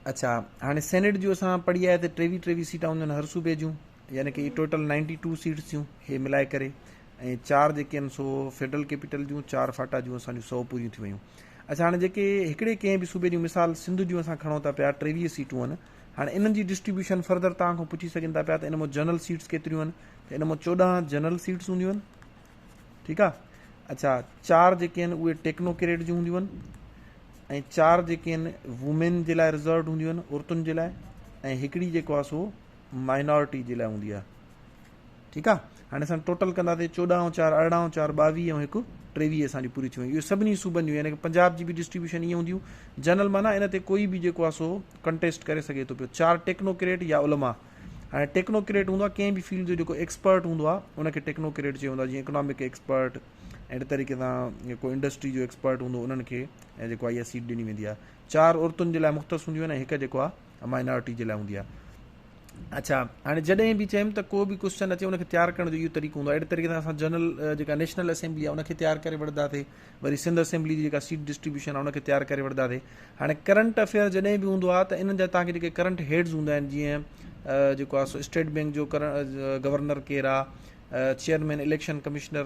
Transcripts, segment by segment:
अच्छा, हाणे सेनेट जो असां पढ़ी आया त 23 सीटां हूंदियूं आहिनि हर सूबे जूं, यानी कि टोटल 92 सीट्स थियूं हे मिलाए करे, ऐं 4 जेके आहिनि सो फेडरल कैपिटल जूं, 4 फाटा जूं असांजूं 100 पूरियूं थी वियूं। अच्छा, हाणे जेके हिकिड़े कंहिं बि सूबे जूं मिसाल सिंध जूं असां खणूं था पिया, 23 सीटूं आहिनि। हाणे इन्हनि जी डिस्ट्रीब्यूशन फर्दर तव्हां खां पुछी सघनि था पिया त इन मां जनरल सीट्स केतिरियूं आहिनि, त इन मां 14 जनरल सीट्स हूंदियूं आहिनि, ठीकु आहे। अच्छा, 4 जेके आहिनि उहे टेक्नोक्रेट जूं हूंदियूं आहिनि, ऐं 4 जेके आहिनि वुमेन जे लाइ रिज़र्व हूंदियूं आहिनि, औरतुनि जे लाइ, ऐं हिकिड़ी जेको आहे सो माइनॉरिटी जे लाइ हूंदी आहे, ठीकु आहे। हाणे असां टोटल कंदासीं 14 + 4 = 18 + 4 = 22 ऐं हिकु 23 असांजी पूरी थी वियूं। इहो सभिनी सूबनि जूं, यानी कि पंजाब जी बि डिस्ट्रीब्यूशन ईअं हूंदियूं जनरल, माना इन ते कोई बि जेको आहे सो कंटेस्ट करे सघे थो पियो। 4 टेक्नोक्रेट या उलमा। हाणे टेक्नोक्रेट हूंदो आहे कंहिं बि फील्ड जो जेको एक्सपर्ट हूंदो आहे उनखे टेक्नोक्रेट चयो वेंदो आहे, जीअं इकोनॉमिक एक्सपर्ट, अहिड़े तरीक़े सां को इंडस्ट्री जो एक्सपर्ट हूंदो उन्हनि खे ऐं जेको आहे इहा सीट ॾिनी वेंदी आहे। 4 औरतुनि जे लाइ मुख़्तस हूंदियूं आहिनि ऐं हिकु जेको आहे माइनॉरिटी जे लाइ हूंदी आहे। अच्छा, हाणे जॾहिं बि चयमि त को बि क्वेश्चन अचे उनखे तयारु करण जो इहो तरीक़ो हूंदो आहे। अहिड़े तरीक़े सां असां जनरल जेका नेशनल असेंबली आहे उनखे तयारु करे वठंदासीं, वरी सिंध असेंबली जी जेका सीट डिस्ट्रीब्यूशन आहे उनखे तयारु करे वठंदासीं। हाणे करंट अफेयर जॾहिं बि हूंदो आहे त इन्हनि जा तव्हांखे जेके करंट हेड्स हूंदा आहिनि, जीअं जेको आहे सो स्टेट बैंक जो गवर्नर केरु आहे, chairman election commissioner,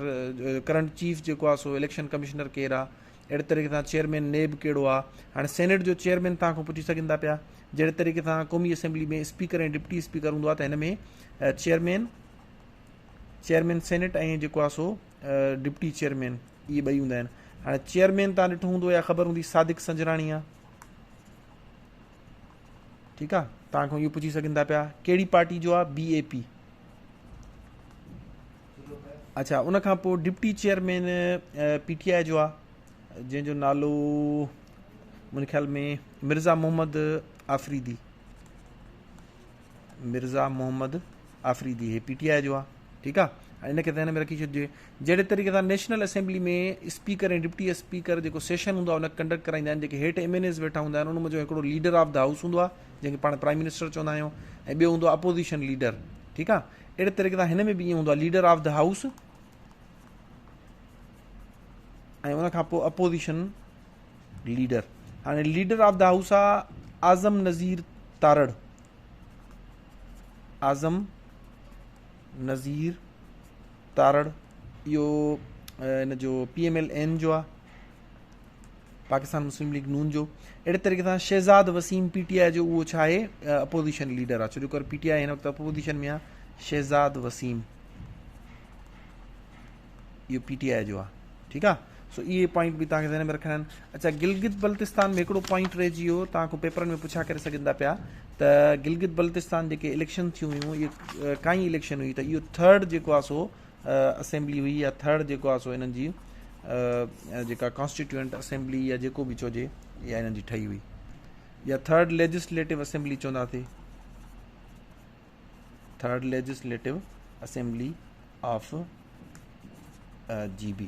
current chief जेको आहे सो इलेक्शन कमिश्नर केरु आहे, अहिड़े तरीक़े सां चेयरमैन नेब कहिड़ो आहे। हाणे सेनेट जो चेयरमैन तव्हां खां पुछी सघनि था पिया, जहिड़े तरीक़े सां क़ौमी असेंबली में स्पीकर ऐं डिप्टी स्पीकर हूंदो आहे, त हिन में चेयरमैन सेनेट ऐं जेको आहे सो डिप्टी चेयरमैन इहे ॿई हूंदा आहिनि। हाणे चेयरमैन तव्हां ॾिठो हूंदो या ख़बर हूंदी, सादिक संजराणी आहे, ठीकु आहे। तव्हां खां इहो पुछी सघनि था पिया कहिड़ी पार्टी जो आहे, BAP। अच्छा, उनखां पोइ डिप्टी चेयरमैन PTI जो आहे, जंहिंजो नालो मुंहिंजे ख़्याल में मिर्ज़ा मोहम्मद आफ़रीदी, हे PTI जो आहे, ठीकु आहे। ऐं इनखे त हिन में रखी छॾिजे। जहिड़े तरीक़े सां नेशनल असेंबली में स्पीकर ऐं डिप्टी स्पीकर जेको सेशन हूंदो आहे उनखे कंडक्ट कराईंदा आहिनि, जेके हेठि MNAs वेठा हूंदा आहिनि, उन जो हिकिड़ो लीडर ऑफ द हाउस हूंदो आहे, जंहिंखे पाण प्राइम मिनिस्टर चवंदा आहियूं, ऐं ॿियो हूंदो आहे अपोज़िशन लीडर, ठीकु आहे। अहिड़े तरीक़े सां हिन में बि ईअं हूंदो आहे, लीडर ऑफ द हाउस ऐं उनखां पोइ अपोज़िशन लीडर। हाणे लीडर ऑफ द हाउस आहे आज़म नज़ीर तारड़, इहो इन जो PMLN जो आहे, पाकिस्तान मुस्लिम लीग नून जो। अहिड़े तरीक़े सां शहज़ाद वसीम PTI जो, उहो छा आहे, अपोज़िशन लीडर आहे, छो जो कर PTI हिन वक़्तु अपोज़िशन में आहे। शहज़ाद वसीम इहो PTI जो आहे, ठीकु आहे। सो इहे पॉइंट बि तव्हांखे ध्यान में रखणा आहिनि। अच्छा, गिलगित बल्तिस्तान में हिकिड़ो पॉइंट रहिजी वियो, तव्हां खां पेपरनि में पुछा करे सघनि था पिया त गिलगित बल्तिस्तान जेके इलेक्शन थियूं हुयूं, इहे काई इलेक्शन हुई, त इहो 3rd जेको आहे सो असेंबली हुई, या 3rd जेको आहे सो इन्हनि जी जेका कॉन्स्टिट्यूएंट असेंबली या जेको बि चइजे, इहा इन्हनि जी ठही हुई, या 3rd लेजिस्लेटिव असेंबली चवंदासीं, 3rd legislative assembly of GB।